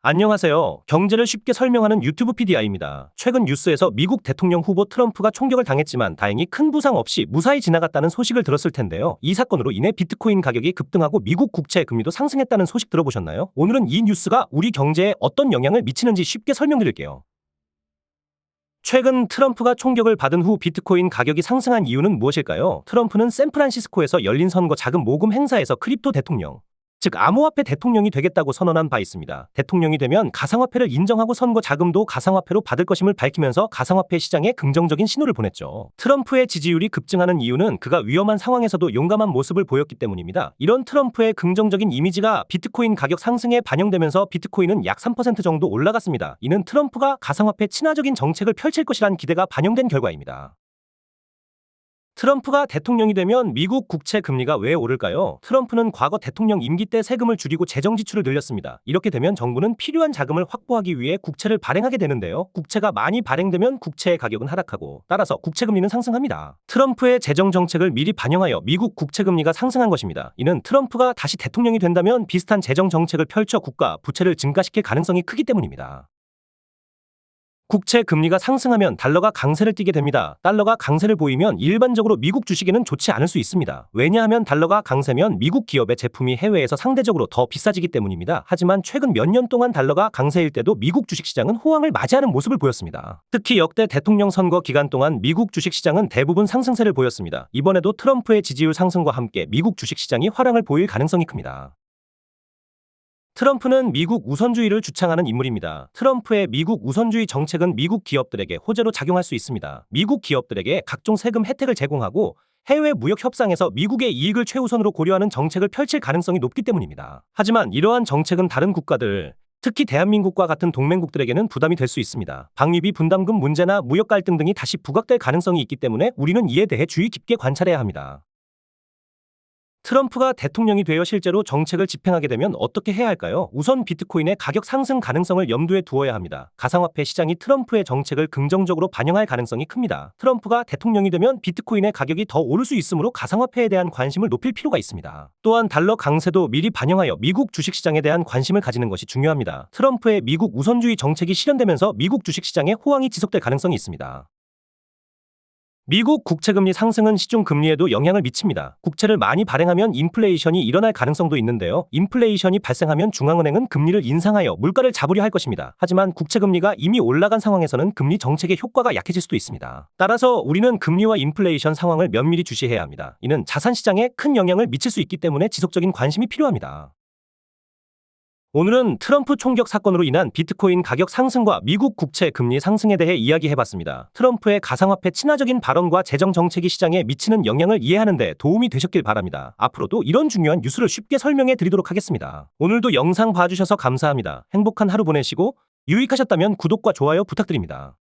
안녕하세요. 경제를 쉽게 설명하는 유튜브 PDI입니다. 최근 뉴스에서 미국 대통령 후보 트럼프가 총격을 당했지만 다행히 큰 부상 없이 무사히 지나갔다는 소식을 들었을 텐데요. 이 사건으로 인해 비트코인 가격이 급등하고 미국 국채 금리도 상승했다는 소식 들어보셨나요? 오늘은 이 뉴스가 우리 경제에 어떤 영향을 미치는지 쉽게 설명드릴게요. 최근 트럼프가 총격을 받은 후 비트코인 가격이 상승한 이유는 무엇일까요? 트럼프는 샌프란시스코에서 열린 선거 자금 모금 행사에서 크립토 대통령, 즉 암호화폐 대통령이 되겠다고 선언한 바 있습니다. 대통령이 되면 가상화폐를 인정하고 선거 자금도 가상화폐로 받을 것임을 밝히면서 가상화폐 시장에 긍정적인 신호를 보냈죠. 트럼프의 지지율이 급증하는 이유는 그가 위험한 상황에서도 용감한 모습을 보였기 때문입니다. 이런 트럼프의 긍정적인 이미지가 비트코인 가격 상승에 반영되면서 비트코인은 약 3% 정도 올라갔습니다. 이는 트럼프가 가상화폐 친화적인 정책을 펼칠 것이란 기대가 반영된 결과입니다. 트럼프가 대통령이 되면 미국 국채 금리가 왜 오를까요? 트럼프는 과거 대통령 임기 때 세금을 줄이고 재정 지출을 늘렸습니다. 이렇게 되면 정부는 필요한 자금을 확보하기 위해 국채를 발행하게 되는데요. 국채가 많이 발행되면 국채의 가격은 하락하고 따라서 국채 금리는 상승합니다. 트럼프의 재정 정책을 미리 반영하여 미국 국채 금리가 상승한 것입니다. 이는 트럼프가 다시 대통령이 된다면 비슷한 재정 정책을 펼쳐 국가 부채를 증가시킬 가능성이 크기 때문입니다. 국채 금리가 상승하면 달러가 강세를 띠게 됩니다. 달러가 강세를 보이면 일반적으로 미국 주식에는 좋지 않을 수 있습니다. 왜냐하면 달러가 강세면 미국 기업의 제품이 해외에서 상대적으로 더 비싸지기 때문입니다. 하지만 최근 몇 년 동안 달러가 강세일 때도 미국 주식시장은 호황을 맞이하는 모습을 보였습니다. 특히 역대 대통령 선거 기간 동안 미국 주식시장은 대부분 상승세를 보였습니다. 이번에도 트럼프의 지지율 상승과 함께 미국 주식시장이 화랑을 보일 가능성이 큽니다. 트럼프는 미국 우선주의를 주창하는 인물입니다. 트럼프의 미국 우선주의 정책은 미국 기업들에게 호재로 작용할 수 있습니다. 미국 기업들에게 각종 세금 혜택을 제공하고 해외 무역 협상에서 미국의 이익을 최우선으로 고려하는 정책을 펼칠 가능성이 높기 때문입니다. 하지만 이러한 정책은 다른 국가들, 특히 대한민국과 같은 동맹국들에게는 부담이 될 수 있습니다. 방위비 분담금 문제나 무역 갈등 등이 다시 부각될 가능성이 있기 때문에 우리는 이에 대해 주의 깊게 관찰해야 합니다. 트럼프가 대통령이 되어 실제로 정책을 집행하게 되면 어떻게 해야 할까요? 우선 비트코인의 가격 상승 가능성을 염두에 두어야 합니다. 가상화폐 시장이 트럼프의 정책을 긍정적으로 반영할 가능성이 큽니다. 트럼프가 대통령이 되면 비트코인의 가격이 더 오를 수 있으므로 가상화폐에 대한 관심을 높일 필요가 있습니다. 또한 달러 강세도 미리 반영하여 미국 주식시장에 대한 관심을 가지는 것이 중요합니다. 트럼프의 미국 우선주의 정책이 실현되면서 미국 주식시장의 호황이 지속될 가능성이 있습니다. 미국 국채금리 상승은 시중금리에도 영향을 미칩니다. 국채를 많이 발행하면 인플레이션이 일어날 가능성도 있는데요. 인플레이션이 발생하면 중앙은행은 금리를 인상하여 물가를 잡으려 할 것입니다. 하지만 국채금리가 이미 올라간 상황에서는 금리 정책의 효과가 약해질 수도 있습니다. 따라서 우리는 금리와 인플레이션 상황을 면밀히 주시해야 합니다. 이는 자산시장에 큰 영향을 미칠 수 있기 때문에 지속적인 관심이 필요합니다. 오늘은 트럼프 총격 사건으로 인한 비트코인 가격 상승과 미국 국채 금리 상승에 대해 이야기해봤습니다. 트럼프의 가상화폐 친화적인 발언과 재정 정책이 시장에 미치는 영향을 이해하는 데 도움이 되셨길 바랍니다. 앞으로도 이런 중요한 뉴스를 쉽게 설명해 드리도록 하겠습니다. 오늘도 영상 봐주셔서 감사합니다. 행복한 하루 보내시고 유익하셨다면 구독과 좋아요 부탁드립니다.